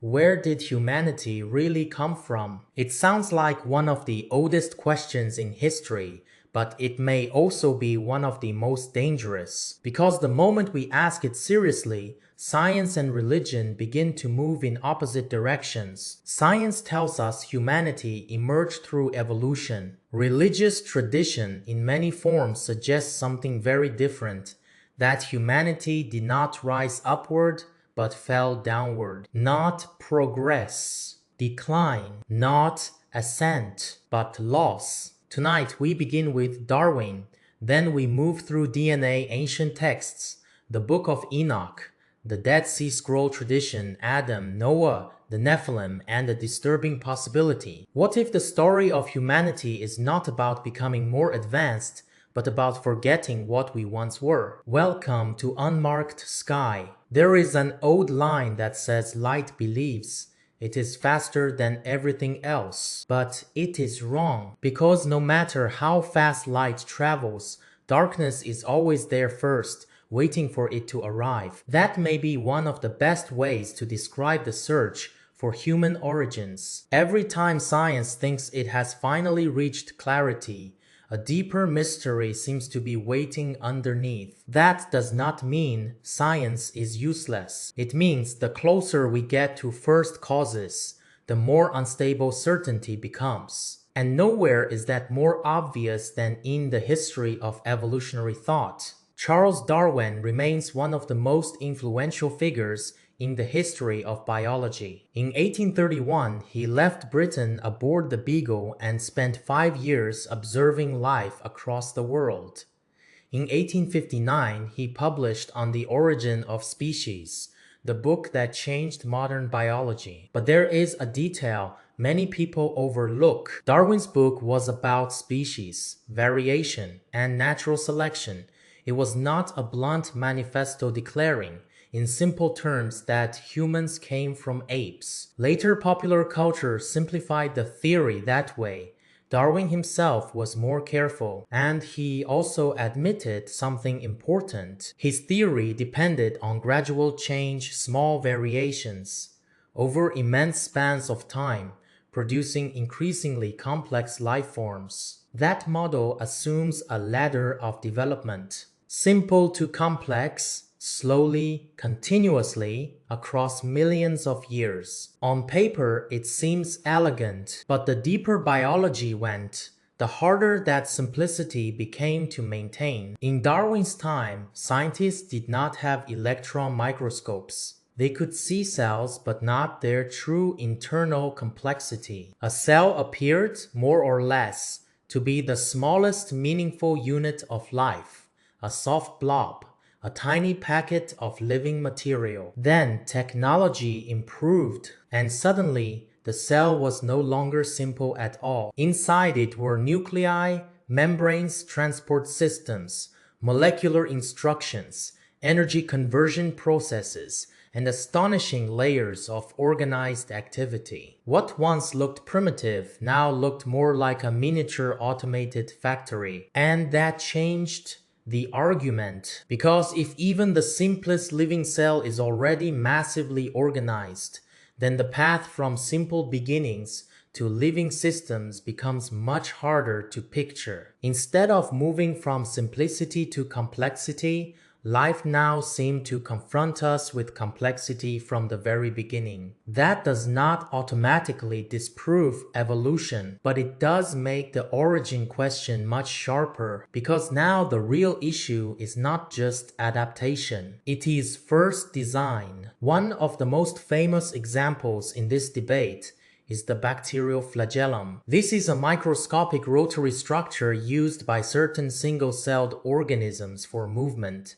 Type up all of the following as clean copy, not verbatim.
Where did humanity really come from? It sounds like one of the oldest questions in history, but it may also be one of the most dangerous. Because the moment we ask it seriously, science and religion begin to move in opposite directions. Science tells us humanity emerged through evolution. Religious tradition in many forms suggests something very different, that humanity did not rise upward but fell downward. Not progress, decline, not ascent, but loss. Tonight we begin with Darwin, then we move through DNA ancient texts, the Book of Enoch, the Dead Sea Scroll tradition, Adam, Noah, the Nephilim, and the disturbing possibility. What if the story of humanity is not about becoming more advanced, but about forgetting what we once were? Welcome to Unmarked Sky. There is an old line that says light believes it is faster than everything else. But it is wrong, because no matter how fast light travels, darkness is always there first, waiting for it to arrive. That may be one of the best ways to describe the search for human origins. Every time science thinks it has finally reached clarity, a deeper mystery seems to be waiting underneath. That does not mean science is useless. It means the closer we get to first causes, the more unstable certainty becomes. And nowhere is that more obvious than in the history of evolutionary thought. Charles Darwin remains one of the most influential figures in the history of biology. In 1831, he left Britain aboard the Beagle and spent 5 years observing life across the world. In 1859, he published On the Origin of Species, the book that changed modern biology. But there is a detail many people overlook. Darwin's book was about species, variation, and natural selection. It was not a blunt manifesto declaring, in simple terms, that humans came from apes. Later popular culture simplified the theory that way. Darwin himself was more careful, and he also admitted something important. His theory depended on gradual change, small variations, over immense spans of time, producing increasingly complex life forms. That model assumes a ladder of development, simple to complex, slowly, continuously, across millions of years. On paper, it seems elegant, but the deeper biology went, the harder that simplicity became to maintain. In Darwin's time, scientists did not have electron microscopes. They could see cells, but not their true internal complexity. A cell appeared, more or less, to be the smallest meaningful unit of life, a soft blob, a tiny packet of living material. Then technology improved, and suddenly the cell was no longer simple at all. Inside it were nuclei, membranes, transport systems, molecular instructions, energy conversion processes, and astonishing layers of organized activity. What once looked primitive now looked more like a miniature automated factory. And that changed the argument, because if even the simplest living cell is already massively organized, then the path from simple beginnings to living systems becomes much harder to picture. Instead of moving from simplicity to complexity, life now seemed to confront us with complexity from the very beginning. That does not automatically disprove evolution, but it does make the origin question much sharper, because now the real issue is not just adaptation, it is first design. One of the most famous examples in this debate is the bacterial flagellum. This is a microscopic rotary structure used by certain single-celled organisms for movement,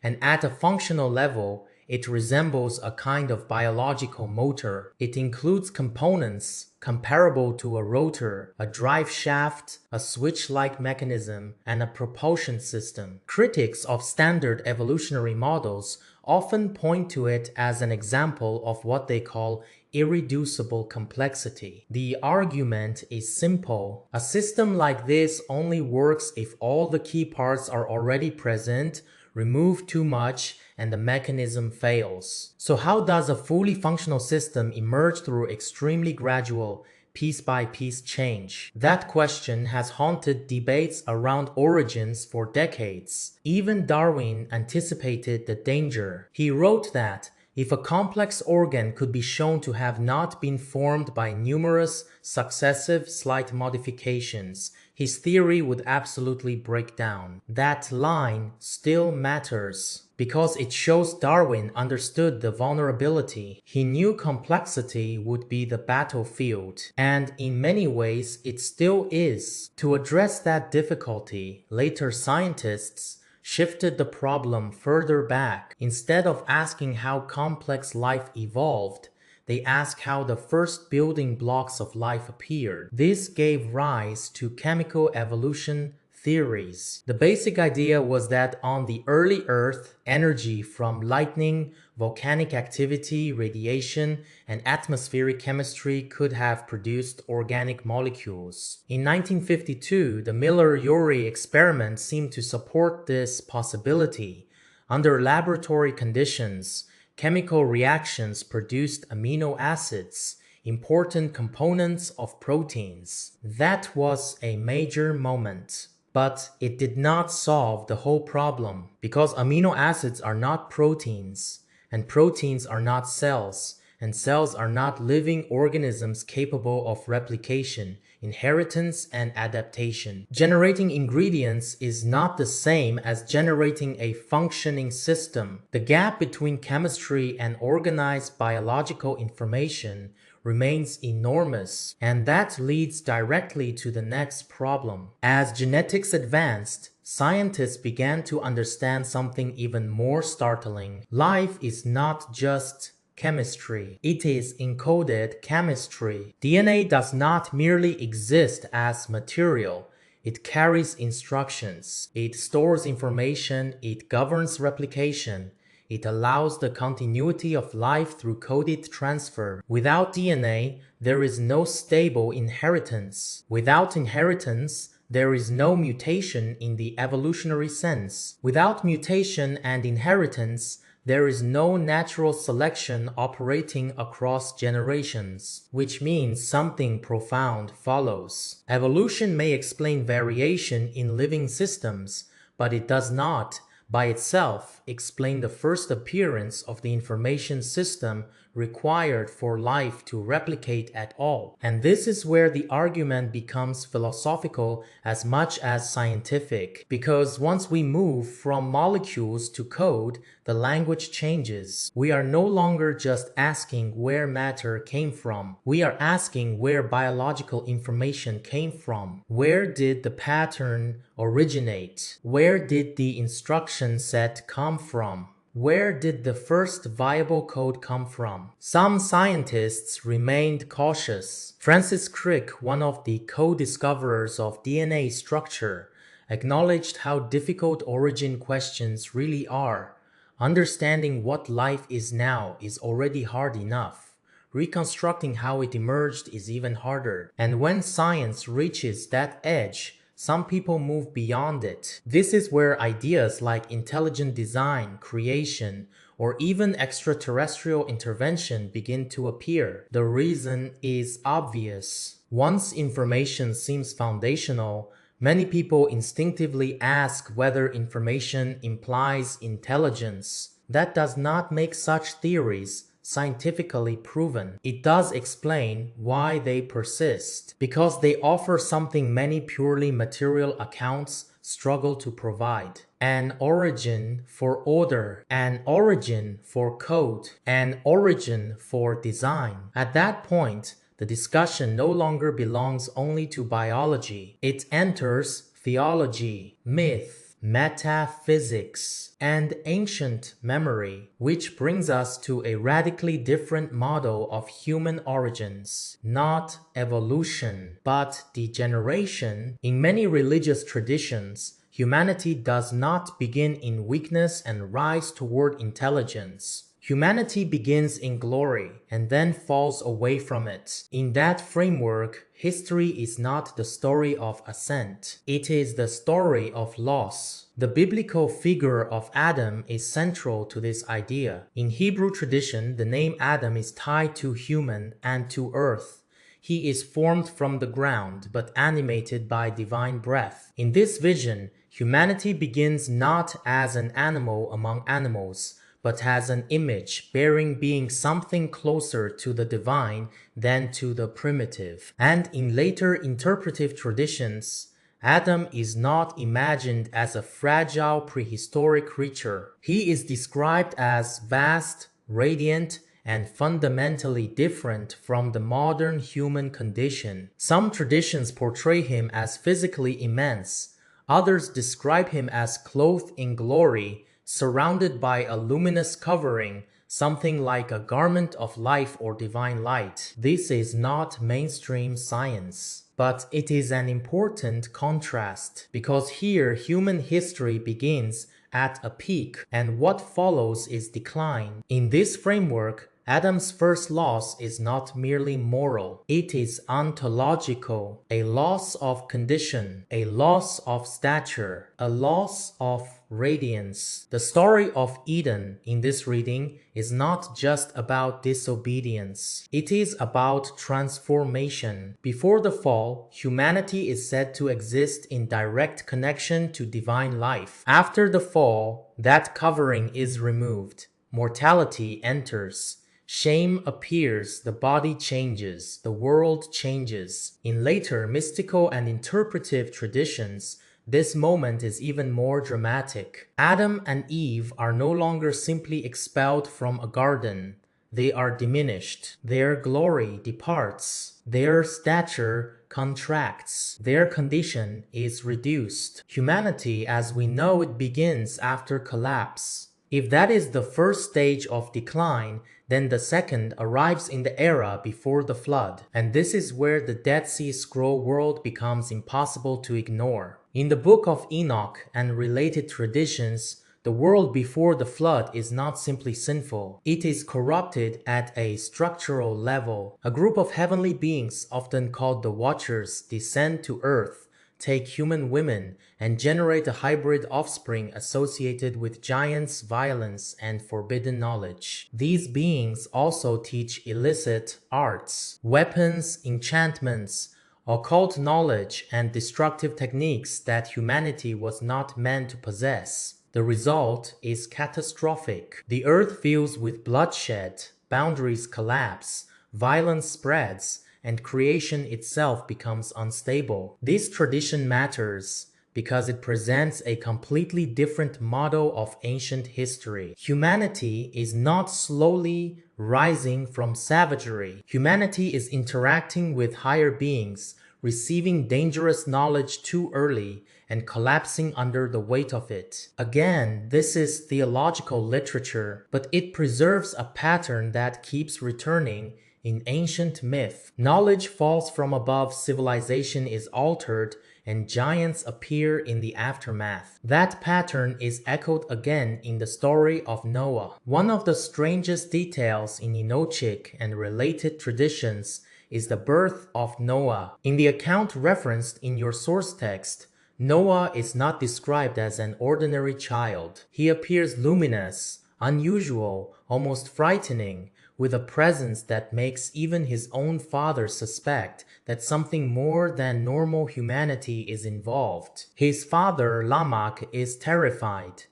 and at a functional level, it resembles a kind of biological motor. It includes components comparable to a rotor, a drive shaft, a switch-like mechanism, and a propulsion system. Critics of standard evolutionary models often point to it as an example of what they call irreducible complexity. The argument is simple. A system like this only works if all the key parts are already present, remove too much, and the mechanism fails. So how does a fully functional system emerge through extremely gradual, piece-by-piece change? That question has haunted debates around origins for decades. Even Darwin anticipated the danger. He wrote that if a complex organ could be shown to have not been formed by numerous successive slight modifications, his theory would absolutely break down. That line still matters because it shows Darwin understood the vulnerability. He knew complexity would be the battlefield, and in many ways it still is. To address that difficulty, later scientists shifted the problem further back. Instead of asking how complex life evolved, they asked how the first building blocks of life appeared. This gave rise to chemical evolution theories. The basic idea was that on the early Earth, energy from lightning, volcanic activity, radiation, and atmospheric chemistry could have produced organic molecules. In 1952, the Miller-Urey experiment seemed to support this possibility. Under laboratory conditions, chemical reactions produced amino acids, important components of proteins. That was a major moment. But it did not solve the whole problem, because amino acids are not proteins, and proteins are not cells, and cells are not living organisms capable of replication, inheritance, and adaptation. Generating ingredients is not the same as generating a functioning system. The gap between chemistry and organized biological information remains enormous, and that leads directly to the next problem. As genetics advanced, scientists began to understand something even more startling. Life is not just chemistry. It is encoded chemistry. DNA does not merely exist as material. It carries instructions. It stores information. It governs replication. It allows the continuity of life through coded transfer. Without DNA, there is no stable inheritance. Without inheritance, there is no mutation in the evolutionary sense. Without mutation and inheritance, there is no natural selection operating across generations, which means something profound follows. Evolution may explain variation in living systems, but it does not, by itself, explain the first appearance of the information system required for life to replicate at all. And this is where the argument becomes philosophical as much as scientific, because once we move from molecules to code, the language changes. We are no longer just asking where matter came from. We are asking where biological information came from. Where did the pattern originate? Where did the instruction set come from? Where did the first viable code come from? Some scientists remained cautious. Francis Crick, one of the co-discoverers of DNA structure, acknowledged how difficult origin questions really are. Understanding what life is now is already hard enough. Reconstructing how it emerged is even harder. And when science reaches that edge, some people move beyond it. This is where ideas like intelligent design, creation, or even extraterrestrial intervention begin to appear. The reason is obvious. Once information seems foundational, many people instinctively ask whether information implies intelligence. That does not make such theories scientifically proven. It does explain why they persist, because they offer something many purely material accounts struggle to provide: an origin for order, an origin for code, an origin for design. At that point, the discussion no longer belongs only to biology. It enters theology, myth, metaphysics, and ancient memory, which brings us to a radically different model of human origins. Not evolution, but degeneration. In many religious traditions, humanity does not begin in weakness and rise toward intelligence. Humanity begins in glory and then falls away from it. In that framework, history is not the story of ascent. It is the story of loss. The biblical figure of Adam is central to this idea. In Hebrew tradition, the name Adam is tied to human and to earth. He is formed from the ground, but animated by divine breath. In this vision, humanity begins not as an animal among animals, but as an image bearing being something closer to the divine than to the primitive. And in later interpretive traditions, Adam is not imagined as a fragile prehistoric creature. He is described as vast, radiant, and fundamentally different from the modern human condition. Some traditions portray him as physically immense. Others describe him as clothed in glory, surrounded by a luminous covering, something like a garment of life or divine light. This is not mainstream science, but it is an important contrast, because here human history begins at a peak and what follows is decline. In this framework, Adam's first loss is not merely moral, it is ontological, a loss of condition, a loss of stature, a loss of radiance. The story of Eden in this reading is not just about disobedience, it is about transformation. Before the fall, humanity is said to exist in direct connection to divine life. After the fall, that covering is removed. Mortality enters. Shame appears, the body changes, the world changes. In later mystical and interpretive traditions, this moment is even more dramatic. Adam and Eve are no longer simply expelled from a garden. They are diminished. Their glory departs. Their stature contracts. Their condition is reduced. Humanity as we know it begins after collapse. If that is the first stage of decline, then the second arrives in the era before the flood. And this is where the Dead Sea Scroll world becomes impossible to ignore. In the Book of Enoch and related traditions, the world before the flood is not simply sinful. It is corrupted at a structural level. A group of heavenly beings, often called the Watchers, descend to earth, take human women, and generate a hybrid offspring associated with giants, violence, and forbidden knowledge. These beings also teach illicit arts, weapons, enchantments, occult knowledge, and destructive techniques that humanity was not meant to possess. The result is catastrophic. The earth fills with bloodshed, boundaries collapse, violence spreads, and creation itself becomes unstable. This tradition matters because it presents a completely different model of ancient history. Humanity is not slowly rising from savagery. Humanity is interacting with higher beings, receiving dangerous knowledge too early, and collapsing under the weight of it. Again, this is theological literature, but it preserves a pattern that keeps returning in ancient myth. Knowledge falls from above, civilization is altered, and giants appear in the aftermath. That pattern is echoed again in the story of Noah. One of the strangest details in Enochic and related traditions is the birth of Noah. In the account referenced in your source text, Noah is not described as an ordinary child. He appears luminous, unusual, almost frightening, with a presence that makes even his own father suspect that something more than normal humanity is involved. His father, Lamech, is terrified.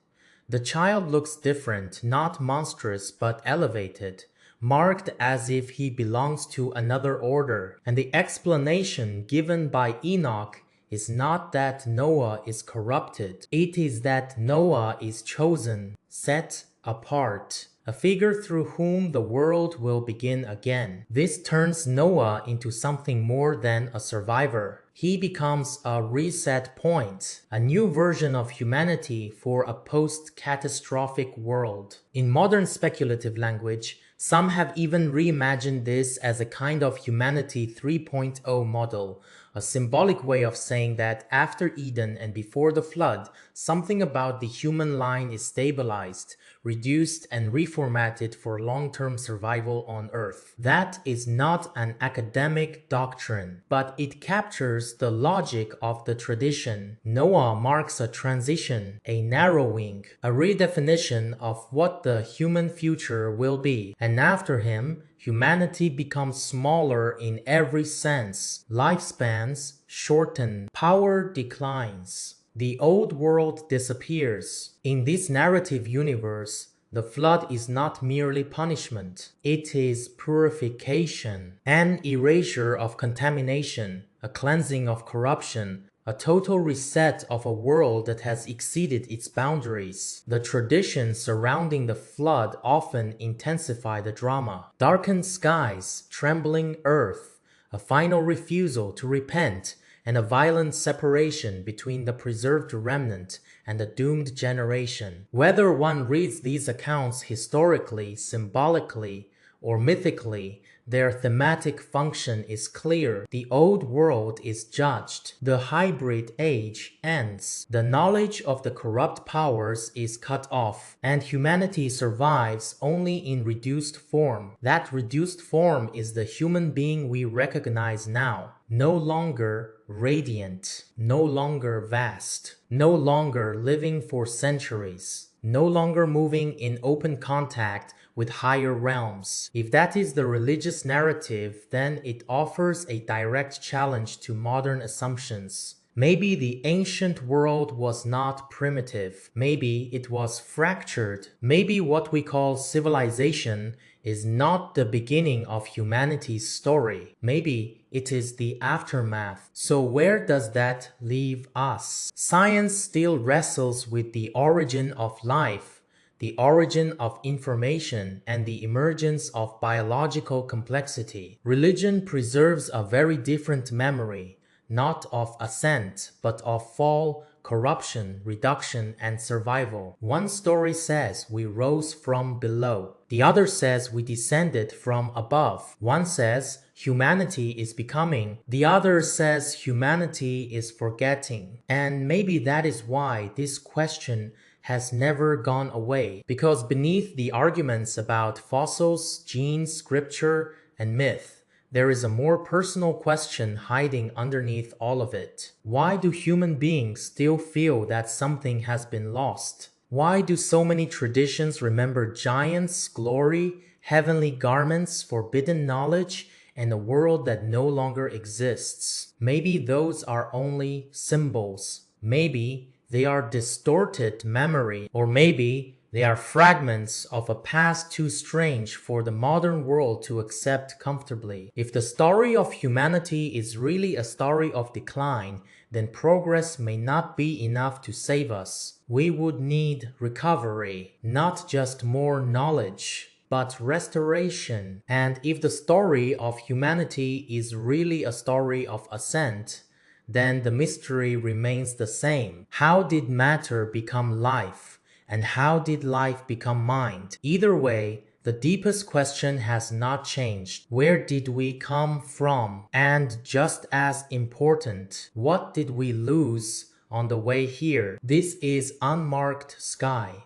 The child looks different, not monstrous but elevated, marked as if he belongs to another order. And the explanation given by Enoch is not that Noah is corrupted. It is that Noah is chosen, set apart, a figure through whom the world will begin again. This turns Noah into something more than a survivor. He becomes a reset point, a new version of humanity for a post-catastrophic world. In modern speculative language, some have even reimagined this as a kind of Humanity 3.0 model, a symbolic way of saying that after Eden and before the flood, something about the human line is stabilized, reduced, and reformatted for long-term survival on Earth. That is not an academic doctrine, but it captures the logic of the tradition. Noah marks a transition, a narrowing, a redefinition of what the human future will be, and after him, humanity becomes smaller in every sense. Lifespans shorten, power declines. The old world disappears. In this narrative universe, the flood is not merely punishment. It is purification, an erasure of contamination, a cleansing of corruption, a total reset of a world that has exceeded its boundaries. The traditions surrounding the flood often intensify the drama. Darkened skies, trembling earth, a final refusal to repent, and a violent separation between the preserved remnant and the doomed generation. Whether one reads these accounts historically, symbolically, or mythically, their thematic function is clear. The old world is judged. The hybrid age ends. The knowledge of the corrupt powers is cut off, and humanity survives only in reduced form. That reduced form is the human being we recognize now. No longer radiant, no longer vast, no longer living for centuries, no longer moving in open contact with higher realms. If that is the religious narrative, then it offers a direct challenge to modern assumptions. Maybe the ancient world was not primitive. Maybe it was fractured. Maybe what we call civilization is not the beginning of humanity's story. Maybe it is the aftermath. So where does that leave us? Science still wrestles with the origin of life, the origin of information, and the emergence of biological complexity. Religion preserves a very different memory, not of ascent, but of fall, corruption, reduction, and survival. One story says we rose from below. The other says we descended from above. One says humanity is becoming. The other says humanity is forgetting. And maybe that is why this question has never gone away. Because beneath the arguments about fossils, genes, scripture, and myth, there is a more personal question hiding underneath all of it. Why do human beings still feel that something has been lost? Why do so many traditions remember giants, glory, heavenly garments, forbidden knowledge, and a world that no longer exists? Maybe those are only symbols. Maybe they are distorted memory, or maybe they are fragments of a past too strange for the modern world to accept comfortably. If the story of humanity is really a story of decline, then progress may not be enough to save us. We would need recovery, not just more knowledge, but restoration. And if the story of humanity is really a story of ascent, then the mystery remains the same. How did matter become life? And how did life become mind? Either way, the deepest question has not changed. Where did we come from? And just as important, what did we lose on the way here? This is Unmarked Sky.